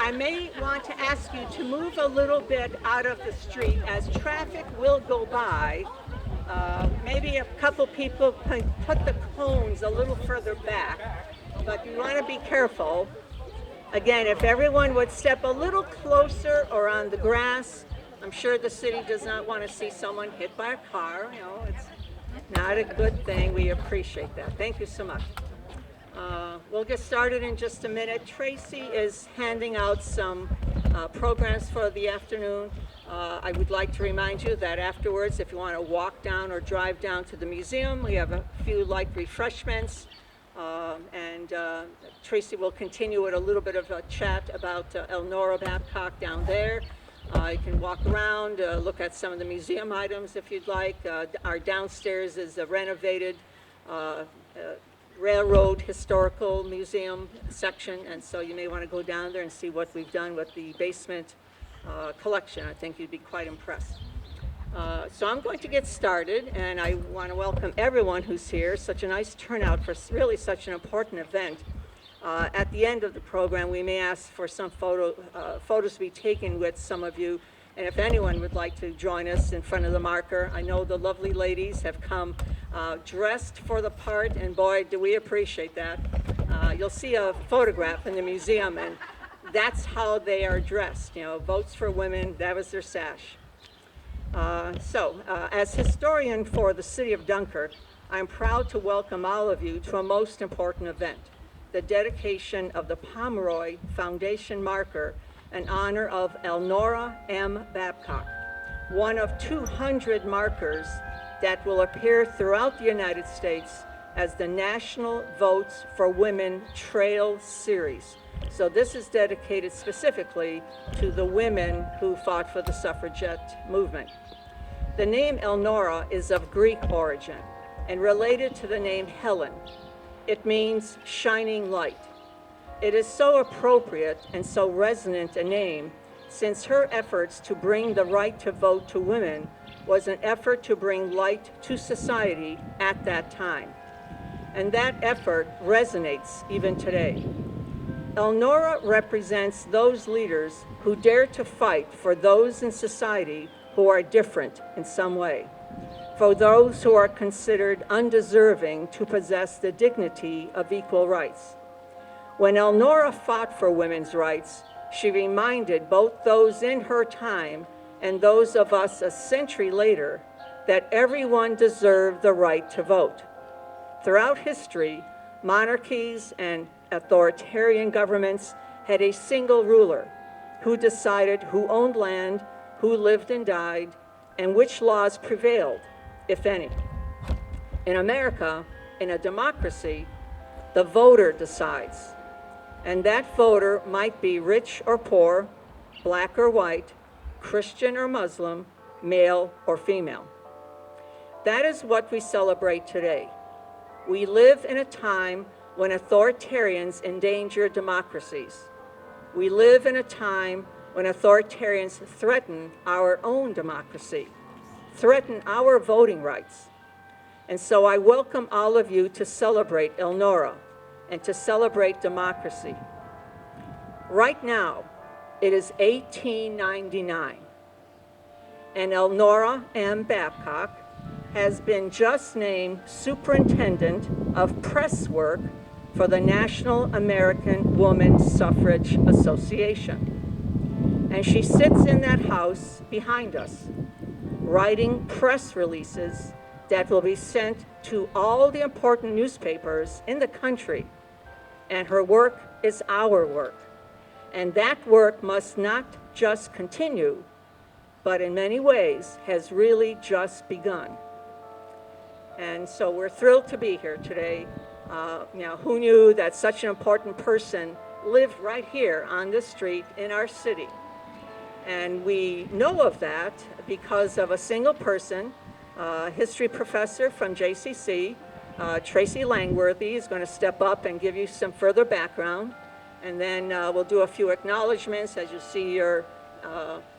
I may want to ask you to move a little bit out of the street as traffic will go by. Maybe a couple people can put the cones a little further back, but you want to be careful. Again, if everyone would step a little closer or on the grass, I'm sure the city does not want to see someone hit by a car. You know, it's not a good thing. We appreciate that. Thank you so much. We'll get started in just a minute. Tracy is handing out some programs for the afternoon. I would like to remind you that afterwards, if you want to walk down or drive down to the museum, we have a few light refreshments. And Tracy will continue with a little bit of a chat about Elnora Babcock down there. You can walk around, look at some of the museum items if you'd like. Our downstairs is a renovated Railroad Historical Museum section, and so you may want to go down there and see what we've done with the basement collection. I think you'd be quite impressed. So I'm going to get started, and I want to welcome everyone who's here. Such a nice turnout for really such an important event. At the end of the program, we may ask for some photos to be taken with some of you, and if anyone would like to join us in front of the marker. I know the lovely ladies have come dressed for the part, and boy, do we appreciate that. You'll see a photograph in the museum, and that's how they are dressed. You know, Votes for Women, that was their sash. As historian for the city of Dunkirk, I'm proud to welcome all of you to a most important event, the dedication of the Pomeroy Foundation marker in honor of Elnora M. Babcock, one of 200 markers that will appear throughout the United States as the National Votes for Women Trail Series. So this is dedicated specifically to the women who fought for the suffragette movement. The name Elnora is of Greek origin and related to the name Helen. It means shining light. It is so appropriate and so resonant a name since her efforts to bring the right to vote to women was an effort to bring light to society at that time. And that effort resonates even today. Elnora represents those leaders who dare to fight for those in society who are different in some way, for those who are considered undeserving to possess the dignity of equal rights. When Elnora fought for women's rights, she reminded both those in her time and those of us a century later that everyone deserved the right to vote. Throughout history, monarchies and authoritarian governments had a single ruler who decided who owned land, who lived and died, and which laws prevailed, if any. In America, in a democracy, the voter decides. And that voter might be rich or poor, black or white, Christian or Muslim, male or female. That is what we celebrate today. We live in a time when authoritarians endanger democracies. We live in a time when authoritarians threaten our own democracy, threaten our voting rights. And so I welcome all of you to celebrate Elnora and to celebrate democracy. Right now, it is 1899, and Elnora M. Babcock has been just named Superintendent of Press Work for the National American Woman Suffrage Association. And she sits in that house behind us, writing press releases that will be sent to all the important newspapers in the country. And her work is our work. And that work must not just continue, but in many ways has really just begun. And so we're thrilled to be here today. Who knew that such an important person lived right here on this street in our city? And we know of that because of a single person, a history professor from JCC, Tracy Langworthy, is going to step up and give you some further background. And then we'll do a few acknowledgments as you see your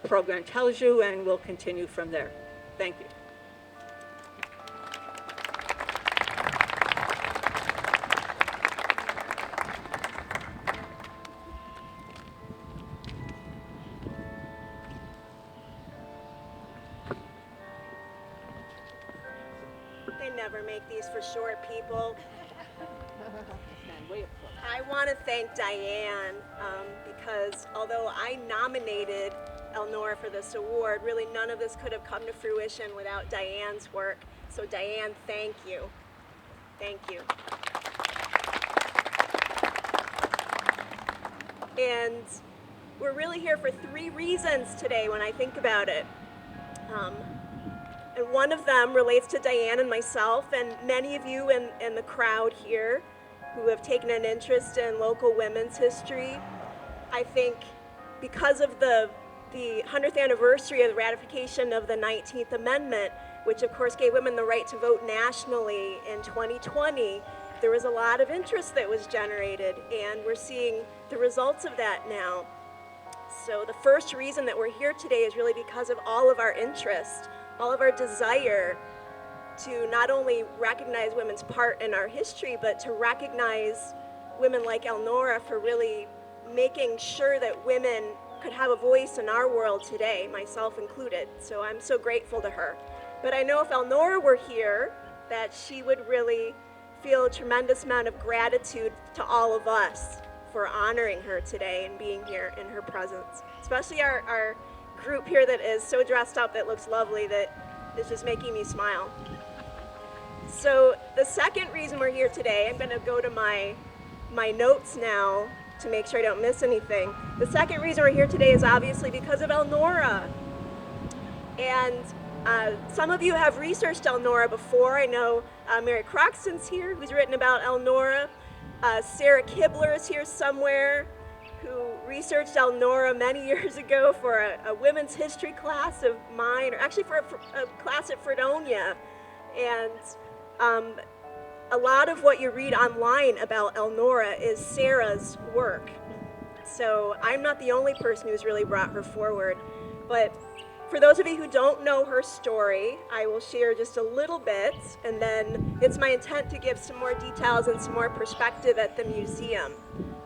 program tells you, and we'll continue from there. Thank you. never make these for short people. I want to thank Diane because although I nominated Elnora for this award, really none of this could have come to fruition without Diane's work. So Diane, thank you. Thank you. And we're really here for 3 reasons today when I think about it. And one of them relates to Diane and myself and many of you in the crowd here who have taken an interest in local women's history. I think because of the 100th anniversary of the ratification of the 19th Amendment, which of course gave women the right to vote nationally in 2020, there was a lot of interest that was generated, and we're seeing the results of that now. So the first reason that we're here today is really because of all of our interest, all of our desire to not only recognize women's part in our history, but to recognize women like Elnora for really making sure that women could have a voice in our world today, myself included. So I'm so grateful to her. But I know if Elnora were here, that she would really feel a tremendous amount of gratitude to all of us for honoring her today and being here in her presence. Especially our group here that is so dressed up, that looks lovely, that is just making me smile. So the second reason we're here today, I'm going to go to my notes now to make sure I don't miss anything. The second reason we're here today is obviously because of Elnora. And some of you have researched Elnora before. I know Mary Croxton's here, who's written about Elnora. Sarah Kibler is here somewhere, who researched Elnora many years ago for a women's history class of mine, or actually for a class at Fredonia. And a lot of what you read online about Elnora is Sarah's work. So I'm not the only person who's really brought her forward. But for those of you who don't know her story, I will share just a little bit, and then it's my intent to give some more details and some more perspective at the museum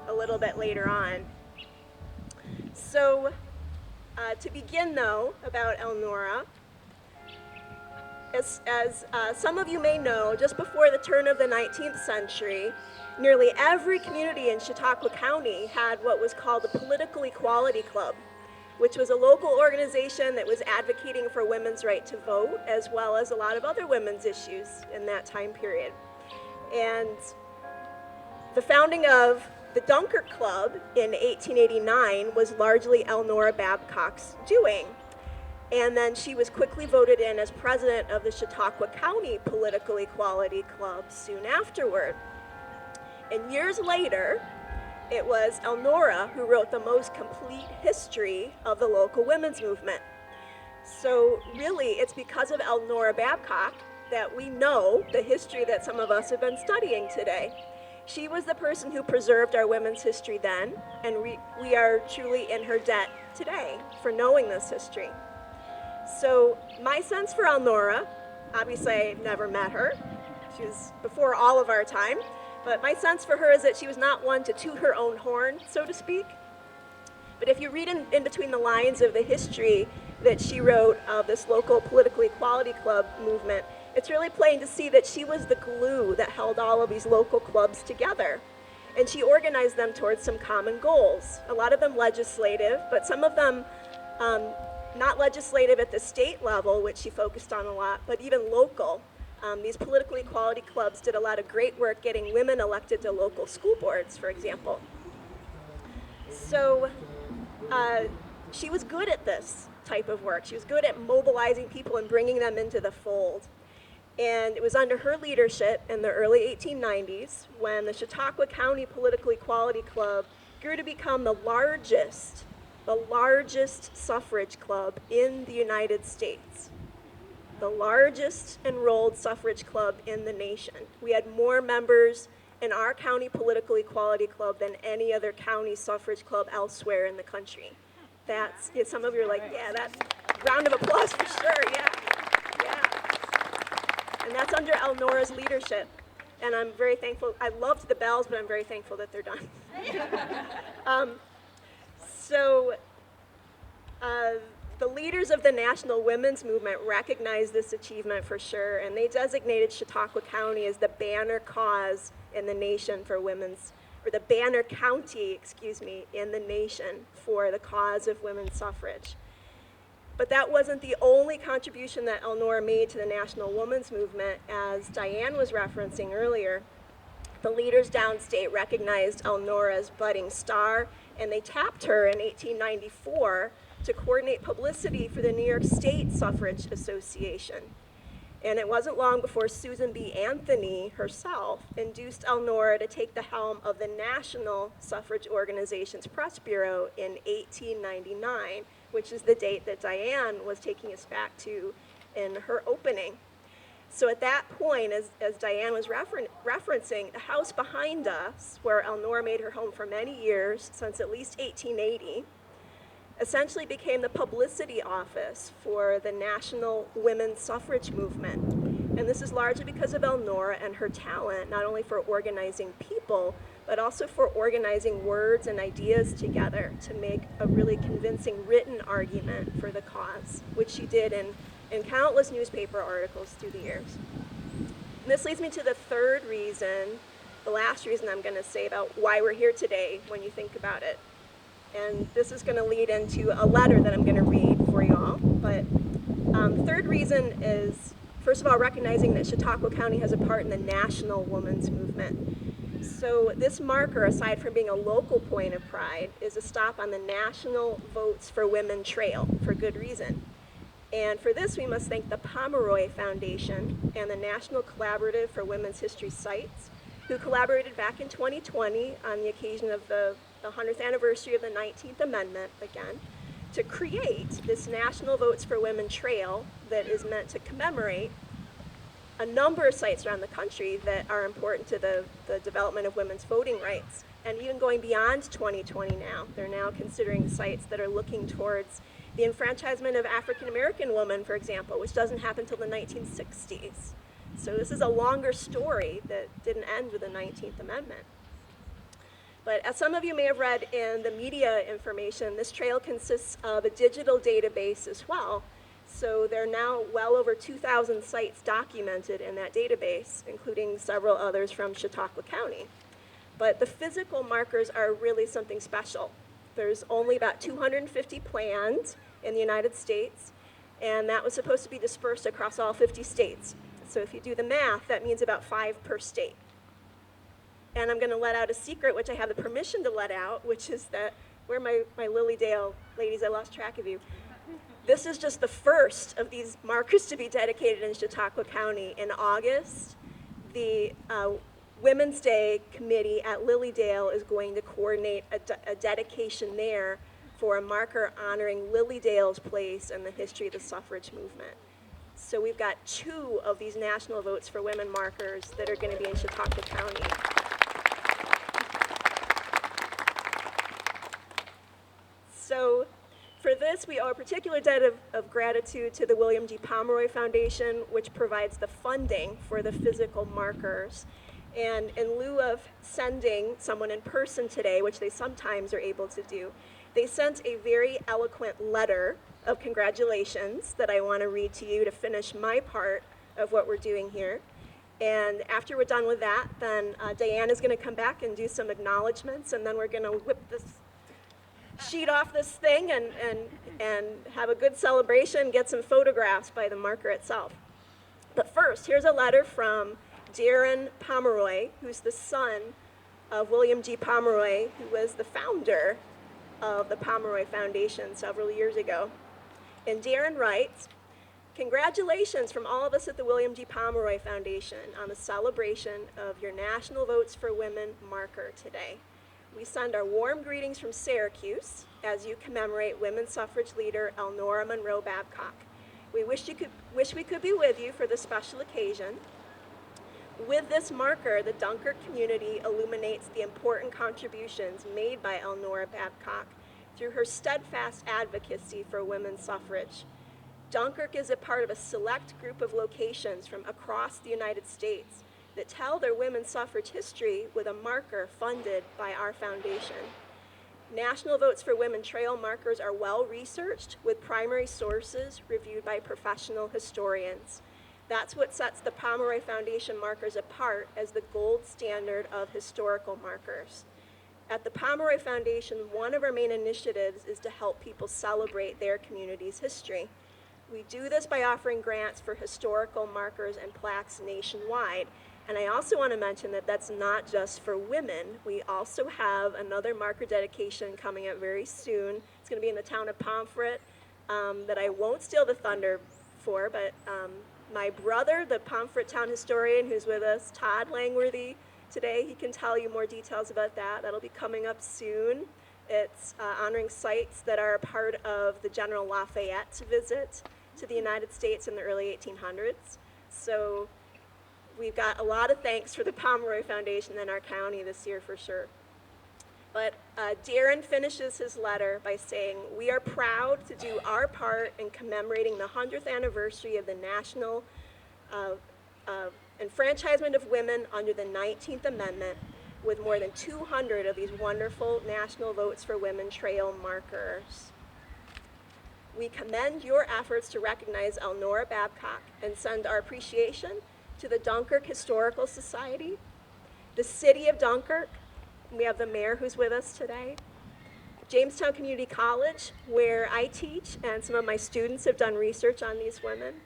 a little bit later on. So to begin though, about Elnora, as some of you may know, just before the turn of the 19th century, nearly every community in Chautauqua County had what was called a Political Equality Club, which was a local organization that was advocating for women's right to vote, as well as a lot of other women's issues in that time period. And the founding of the Dunkirk Club in 1889 was largely Elnora Babcock's doing. And then she was quickly voted in as president of the Chautauqua County Political Equality Club soon afterward. And years later, it was Elnora who wrote the most complete history of the local women's movement. So really, it's because of Elnora Babcock that we know the history that some of us have been studying today. She was the person who preserved our women's history then, and we are truly in her debt today for knowing this history. So my sense for Elnora, obviously I've never met her. She was before all of our time. But my sense for her is that she was not one to toot her own horn, so to speak. But if you read in between the lines of the history that she wrote of this local Political Equality Club movement, it's really plain to see that she was the glue that held all of these local clubs together. And she organized them towards some common goals, a lot of them legislative, but some of them not legislative at the state level, which she focused on a lot, but even local. These political equality clubs did a lot of great work getting women elected to local school boards, for example. So she was good at this type of work. She was good at mobilizing people and bringing them into the fold. And it was under her leadership in the early 1890s when the Chautauqua County Political Equality Club grew to become the largest suffrage club in the United States. The largest enrolled suffrage club in the nation. We had more members in our county political equality club than any other county suffrage club elsewhere in the country. That's, some of you are like, yeah, that's round of applause for sure, yeah. And that's under Elnora's leadership. And I'm very thankful. I loved the bells, but I'm very thankful that they're done. The leaders of the national women's movement recognized this achievement for sure, and they designated Chautauqua County as the banner cause in the nation for women's, or the banner county, excuse me, in the nation for the cause of women's suffrage. But that wasn't the only contribution that Elnora made to the national women's movement. As Diane was referencing earlier, the leaders downstate recognized Elnora's budding star, and they tapped her in 1894 to coordinate publicity for the New York State Suffrage Association. And it wasn't long before Susan B. Anthony herself induced Elnora to take the helm of the National Suffrage Organization's Press Bureau in 1899, which is the date that Diane was taking us back to in her opening. So at that point, as Diane was referencing, the house behind us, where Elnora made her home for many years, since at least 1880, essentially became the publicity office for the national women's suffrage movement. And this is largely because of Elnora and her talent, not only for organizing people, but also for organizing words and ideas together to make a really convincing written argument for the cause, which she did in countless newspaper articles through the years. And this leads me to the third reason, the last reason I'm going to say about why we're here today when you think about it. And this is going to lead into a letter that I'm going to read for you all. But the third reason is, first of all, recognizing that Chautauqua County has a part in the national women's movement. So this marker, aside from being a local point of pride, is a stop on the National Votes for Women Trail for good reason. And for this, we must thank the Pomeroy Foundation and the National Collaborative for Women's History Sites, who collaborated back in 2020 on the occasion of the 100th anniversary of the 19th Amendment, again, to create this National Votes for Women Trail that is meant to commemorate a number of sites around the country that are important to the development of women's voting rights. And even going beyond 2020 now, they're now considering sites that are looking towards the enfranchisement of African American women, for example, which doesn't happen until the 1960s. So this is a longer story that didn't end with the 19th Amendment. But as some of you may have read in the media information, this trail consists of a digital database as well. So there are now well over 2,000 sites documented in that database, including several others from Chautauqua County. But the physical markers are really something special. There's only about 250 planned in the United States, and that was supposed to be dispersed across all 50 states. So if you do the math, that means about 5 per state. And I'm going to let out a secret, which I have the permission to let out, which is that, where are my Lilydale ladies? I lost track of you. This is just the first of these markers to be dedicated in Chautauqua County. In August, the Women's Day Committee at Lilydale is going to coordinate a dedication there for a marker honoring Lilydale's place in the history of the suffrage movement. So we've got 2 of these National Votes for Women markers that are going to be in Chautauqua County. So for this, we owe a particular debt of gratitude to the William G. Pomeroy Foundation, which provides the funding for the physical markers. And in lieu of sending someone in person today, which they sometimes are able to do, they sent a very eloquent letter of congratulations that I want to read to you to finish my part of what we're doing here. And after we're done with that, then Diane is going to come back and do some acknowledgments, and then we're going to whip this sheet off this thing and have a good celebration, get some photographs by the marker itself. But first, here's a letter from Darren Pomeroy, who's the son of William G. Pomeroy, who was the founder of the Pomeroy Foundation several years ago. And Darren writes, "Congratulations from all of us at the William G. Pomeroy Foundation on the celebration of your National Votes for Women marker today. We send our warm greetings from Syracuse as you commemorate women's suffrage leader Elnora Monroe Babcock. We wish we could be with you for this special occasion. With this marker, the Dunkirk community illuminates the important contributions made by Elnora Babcock through her steadfast advocacy for women's suffrage. Dunkirk is a part of a select group of locations from across the United States that tell their women's suffrage history with a marker funded by our foundation. National Votes for Women trail markers are well researched with primary sources reviewed by professional historians. That's what sets the Pomeroy Foundation markers apart as the gold standard of historical markers. At the Pomeroy Foundation, one of our main initiatives is to help people celebrate their community's history. We do this by offering grants for historical markers and plaques nationwide. And I also want to mention that that's not just for women. We also have another marker dedication coming up very soon. It's going to be in the town of Pomfret that I won't steal the thunder for, but my brother, the Pomfret town historian who's with us, Todd Langworthy, today, he can tell you more details about that. That'll be coming up soon. It's honoring sites that are a part of the General Lafayette's visit to the United States in the early 1800s. So we've got a lot of thanks for the Pomeroy Foundation in our county this year for sure. But Darren finishes his letter by saying, "We are proud to do our part in commemorating the 100th anniversary of the national enfranchisement of women under the 19th Amendment with more than 200 of these wonderful National Votes for Women trail markers. We commend your efforts to recognize Elnora Babcock and send our appreciation to the Dunkirk Historical Society, the City of Dunkirk, we have the mayor who's with us today, Jamestown Community College, where I teach and some of my students have done research on these women,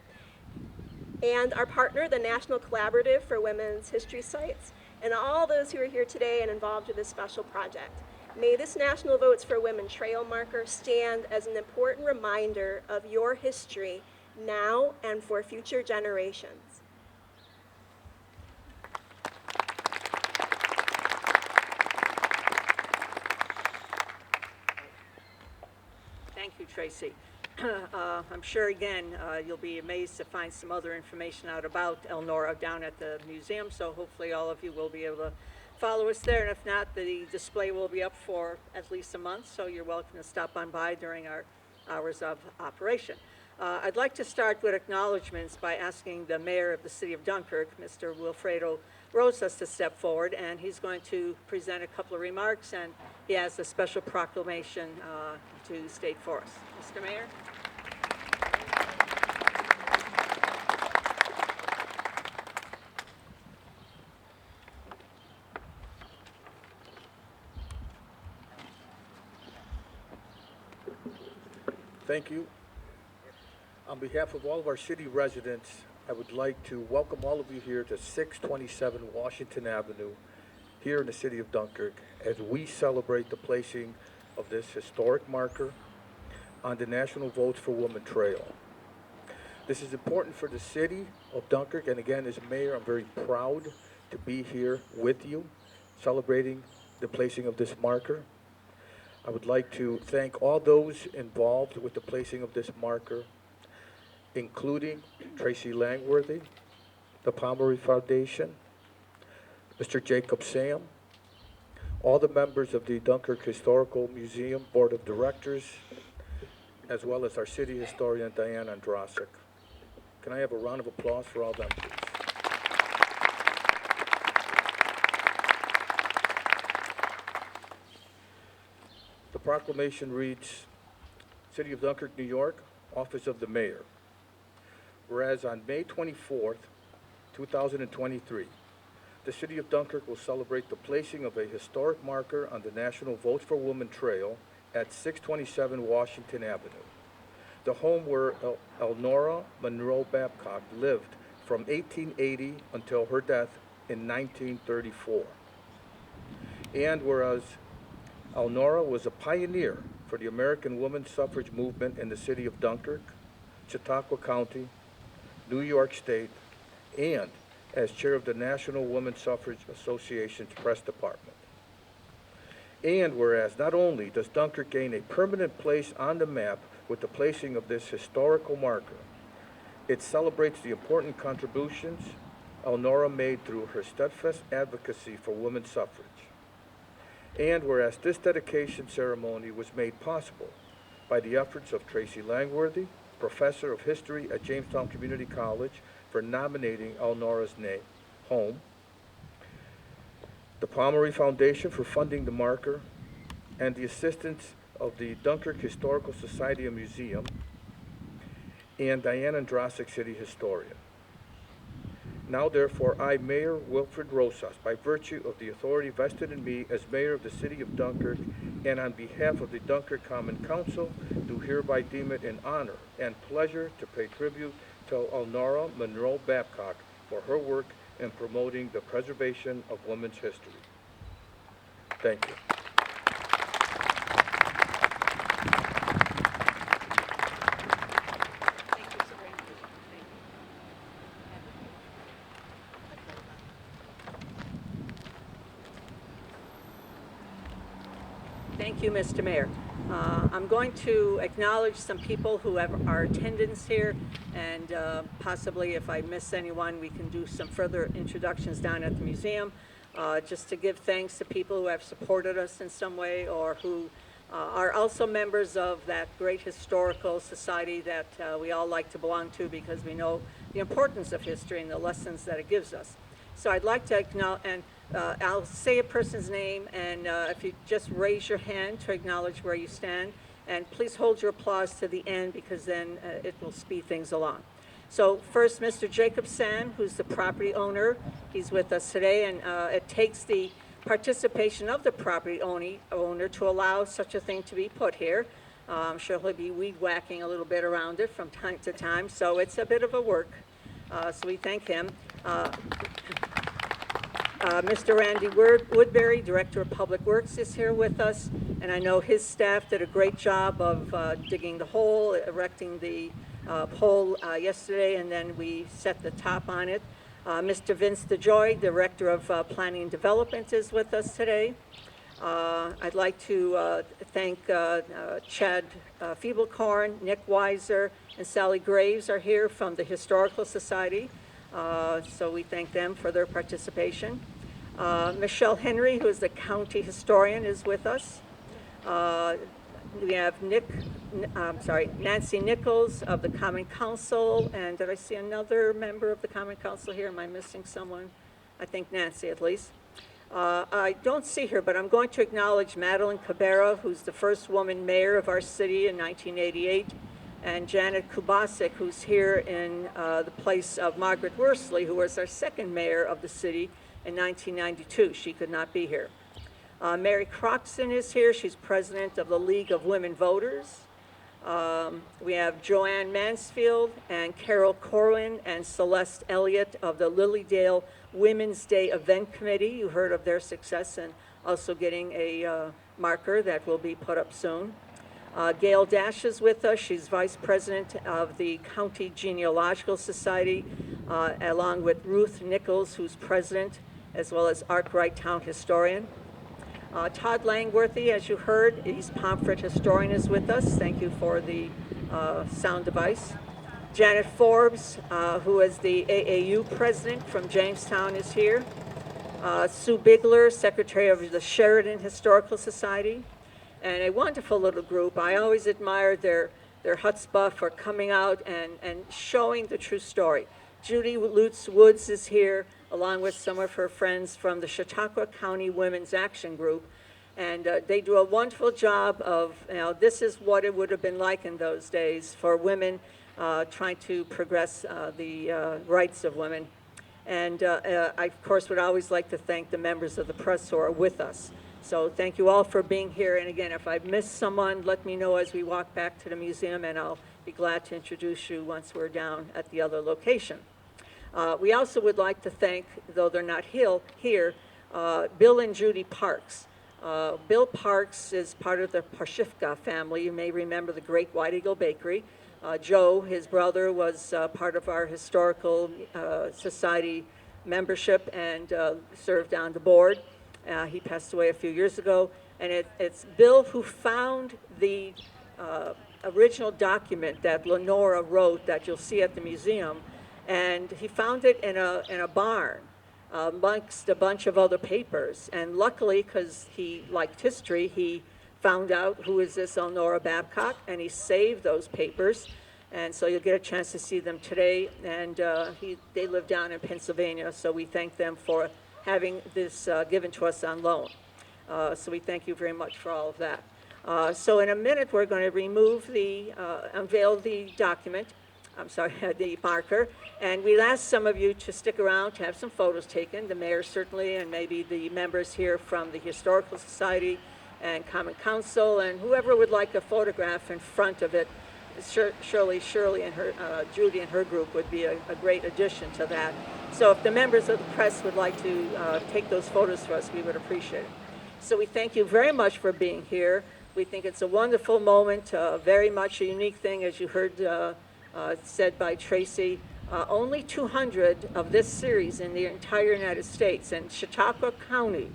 and our partner, the National Collaborative for Women's History Sites, and all those who are here today and involved with this special project. May this National Votes for Women trail marker stand as an important reminder of your history now and for future generations." Thank you, Tracy. I'm sure, again, you'll be amazed to find some other information out about Elnora down at the museum, so hopefully all of you will be able to follow us there, and if not, the display will be up for at least a month, so you're welcome to stop on by during our hours of operation. I'd like to start with acknowledgments by asking the mayor of the city of Dunkirk, Mr. Wilfredo Rosas, to step forward, and he's going to present a couple of remarks, and he has a special proclamation to state for us. Mr. Mayor? Thank you. On behalf of all of our city residents, I would like to welcome all of you here to 627 Washington Avenue, here in the city of Dunkirk, as we celebrate the placing of this historic marker on the National Votes for Women Trail. This is important for the city of Dunkirk, and again, as mayor, I'm very proud to be here with you, celebrating the placing of this marker. I would like to thank all those involved with the placing of this marker, including Tracy Langworthy, the Pomeroy Foundation, Mr. Jacob Sam, all the members of the Dunkirk Historical Museum Board of Directors, as well as our city historian, Diane Andrasik. Can I have a round of applause for all them, please? The proclamation reads, City of Dunkirk, New York, Office of the Mayor. Whereas on May 24th, 2023, the City of Dunkirk will celebrate the placing of a historic marker on the National Votes for Women Trail at 627 Washington Avenue, the home where Elnora Monroe Babcock lived from 1880 until her death in 1934. And whereas Elnora was a pioneer for the American women's suffrage movement in the city of Dunkirk, Chautauqua County, New York State, and as chair of the National Women's Suffrage Association's press department. And whereas not only does Dunkirk gain a permanent place on the map with the placing of this historical marker, it celebrates the important contributions Elnora made through her steadfast advocacy for women's suffrage. And whereas this dedication ceremony was made possible by the efforts of Tracy Langworthy, Professor of History at Jamestown Community College, for nominating Elnora's home, the Pomeroy Foundation for funding the marker, and the assistance of the Dunkirk Historical Society and Museum and Diane Andrasik, City Historian. Now therefore, I, Mayor Wilfred Rosas, by virtue of the authority vested in me as Mayor of the City of Dunkirk and on behalf of the Dunkirk Common Council, do hereby deem it an honor and pleasure to pay tribute to Elnora Monroe Babcock for her work in promoting the preservation of women's history. Thank you. Thank you, Mr. Mayor. I'm going to acknowledge some people who have our attendance here, and possibly if I miss anyone, we can do some further introductions down at the museum, just to give thanks to people who have supported us in some way or who are also members of that great historical society that we all like to belong to because we know the importance of history and the lessons that it gives us. So I'd like to acknowledge, and I'll say a person's name, and if you just raise your hand to acknowledge where you stand, and please hold your applause to the end because then it will speed things along. So first, Mr. Jacob San, who's the property owner. He's with us today, and it takes the participation of the property owner to allow such a thing to be put here. I'm sure he'll be weed whacking a little bit around it from time to time, so it's a bit of a work. So we thank him. Mr. Randy Woodbury, Director of Public Works, is here with us, and I know his staff did a great job of digging the hole, erecting the pole yesterday, and then we set the top on it. Mr. Vince DeJoy, Director of Planning and Development, is with us today. I'd like to thank Chad Feeblecorn, Nick Weiser, and Sally Graves are here from the Historical Society. So we thank them for their participation. Michelle Henry, who is the county historian, is with us. We have Nancy Nichols of the Common Council, and did I see another member of the Common Council here? Am I missing someone? I think Nancy, at least. I don't see her, but I'm going to acknowledge Madeline Cabrera, who's the first woman mayor of our city in 1988, and Janet Kubasik, who's here in the place of Margaret Worsley, who was our second mayor of the city in 1992. She could not be here. Mary Croxton is here. She's president of the League of Women Voters. We have Joanne Mansfield and Carol Corwin and Celeste Elliott of the Lilydale Women's Day Event Committee. You heard of their success and also getting a marker that will be put up soon. Gail Dash is with us. She's vice president of the County Genealogical Society, along with Ruth Nichols, who's president, as well as Arkwright Town Historian. Todd Langworthy, as you heard, East Pomfret Historian, is with us. Thank you for the sound device. Janet Forbes, who is the AAU president from Jamestown, is here. Sue Bigler, secretary of the Sheridan Historical Society. And a wonderful little group. I always admired their chutzpah for coming out and showing the true story. Judy Lutz Woods is here, along with some of her friends from the Chautauqua County Women's Action Group. And they do a wonderful job of, this is what it would have been like in those days for women trying to progress the rights of women. And I, of course, would always like to thank the members of the press who are with us. So thank you all for being here. And again, if I've missed someone, let me know as we walk back to the museum, and I'll be glad to introduce you once we're down at the other location. We also would like to thank, though they're not here, Bill and Judy Parks. Bill Parks is part of the Parshifka family. You may remember the great White Eagle Bakery. Joe, his brother, was part of our Historical Society membership and served on the board. He passed away a few years ago, and it's Bill who found the original document that Elnora wrote that you'll see at the museum, and he found it in a barn amongst a bunch of other papers. And luckily, because he liked history, he found out who is this Elnora Babcock, and he saved those papers. And so you'll get a chance to see them today. And they live down in Pennsylvania, so we thank them for having this given to us on loan. So we thank you very much for all of that. So in a minute, we're going to unveil the document, the marker, and we'll ask some of you to stick around to have some photos taken, the mayor certainly, and maybe the members here from the Historical Society and Common Council, and whoever would like a photograph in front of it. Shirley and Judy and her group would be a great addition to that. So if the members of the press would like to take those photos for us, we would appreciate it. So we thank you very much for being here. We think it's a wonderful moment, very much a unique thing, as you heard said by Tracy. Only 200 of this series in the entire United States, and Chautauqua County,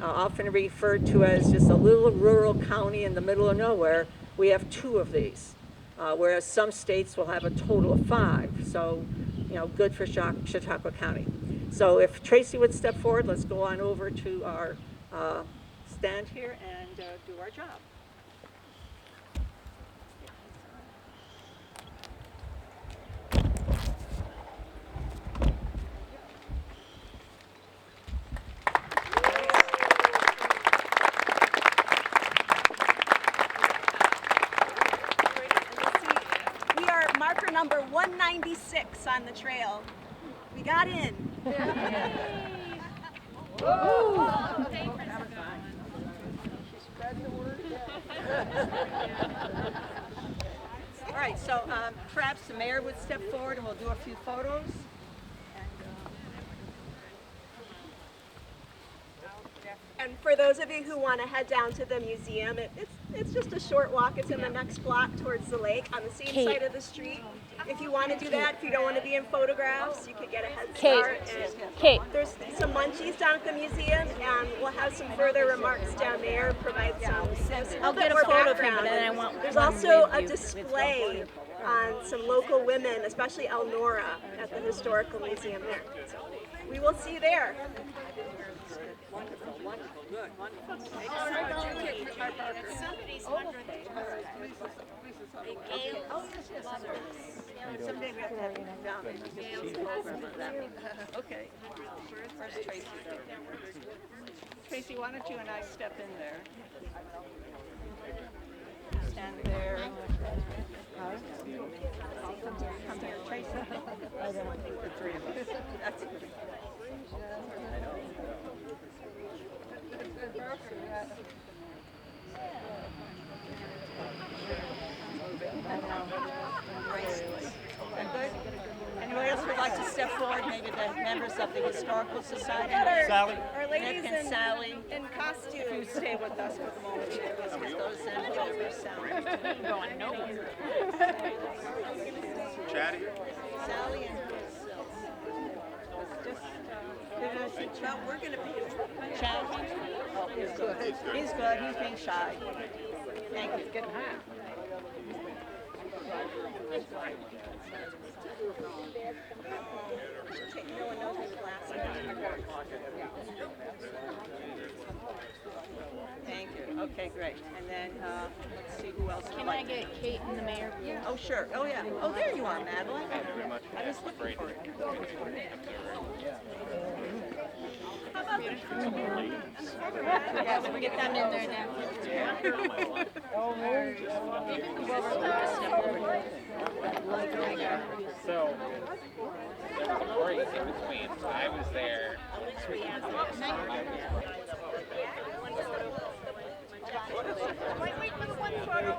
often referred to as just a little rural county in the middle of nowhere, we have 2 of these, whereas some states will have a total of 5. So, good for Chautauqua County. So if Tracy would step forward, let's go on over to our stand here and do our job. Number 196 on the trail. We got in. All right, so perhaps the mayor would step forward and we'll do a few photos. And for those of you who want to head down to the museum, it's just a short walk. It's in the next block towards the lake on the same side of the street. If you want to do that, if you don't want to be in photographs, you could get a head start. And there's some munchies down at the museum, and we'll have some further remarks down there, provide some I'll get a photo of him, but then I want There's one also with a you, display on some local women, especially Elnora, at the Historical Museum there. So we will see you there. Wonderful, wonderful, good, wonderful. Someday we have to have you come down and get some program of that. Okay. Where's Tracy? Tracy, why don't you and I step in there? Stand there. Come here, Tracy. The 3 of us. That's good. Anybody else would like to step forward? Maybe the members of the Historical Society? Sally. Our ladies Nick and Sally. in costume. If you stay with us for the moment, let's get those in over Sally. going nowhere. Chatty? Sally and Well, we're going to be in Chad. Oh, he's good. He's good. He's being shy. Thank you. Get him high. No one knows his last name. Thank you. Okay, great. And then let's see who else. Can I get Kate and the mayor? Oh, sure. Oh, yeah. Oh, there you are, Madeline. I was looking for you. Yeah, we'll get them in there now. So, there was a break in between. I was there. Wait, one photo.